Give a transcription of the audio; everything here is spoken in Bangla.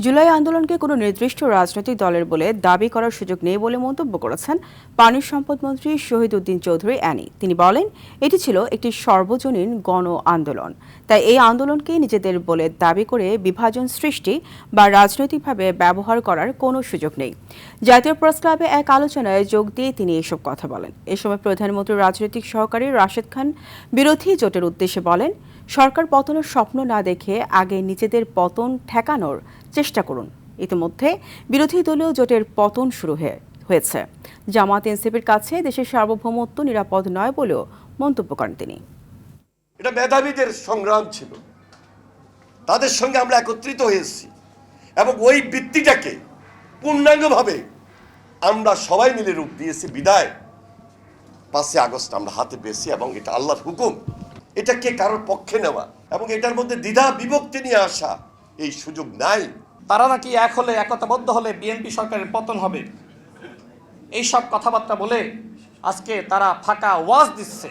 জুলাই আন্দোলনকে কোনো নির্দিষ্ট রাজনৈতিক দলের বলে দাবি করার সুযোগ নেই বলে মন্তব্য করেছেন পানি সম্পদ মন্ত্রী শহীদ উদ্দিন চৌধুরী অ্যানি। তিনি বলেন, এটি ছিল একটি সর্বজনীন গণ আন্দোলন, তাই এই আন্দোলনকে নিজেদের বলে দাবি করে বিভাজন সৃষ্টি বা রাজনৈতিকভাবে ব্যবহার করার কোনো সুযোগ নেই। জাতীয় প্রেস ক্লাবে এক আলোচনায় যোগ দিয়ে তিনি এসব কথা বলেন। এ সময় প্রধানমন্ত্রীর রাজনৈতিক সহকারী রাশেদ খান বিরোধী জোটের উদ্দেশ্যে বলেন, সরকার পতনের স্বপ্ন না দেখে আগে নিজেদের পতন ঠেকানোর চেষ্টা করুন। ইতিমধ্যে বিরোধী দলীয় জোটের পতন শুরু হয়েছে। জামাত এনসিপির কাছে দেশের সার্বভৌমত্ব নিরাপদ নয় বলেও মন্তব্য করেন তিনি। এটা মেধাবীদের সংগ্রাম ছিল, তাদের সঙ্গে আমরা একত্রিত হয়েছি এবং ওই বৃত্তিটাকে পূর্ণাঙ্গভাবে আমরা সবাই মিলে রূপ দিয়েছি। বিদায় 5 আগস্ট আমরা হাতে পেয়েছি এবং এটা আল্লাহর হুকুম। এটাকে কারোর পক্ষে নেওয়া এবং এটার মধ্যে দ্বিধা বিভক্তি নিয়ে আসা এই সুযোগ নাই। তারা নাকি এক হলে, একতাবদ্ধ হলে বিএনপি সরকারের পতন হবে, এইসব কথাবার্তা বলে আজকে তারা ফাঁকা ওয়াজ দিচ্ছে।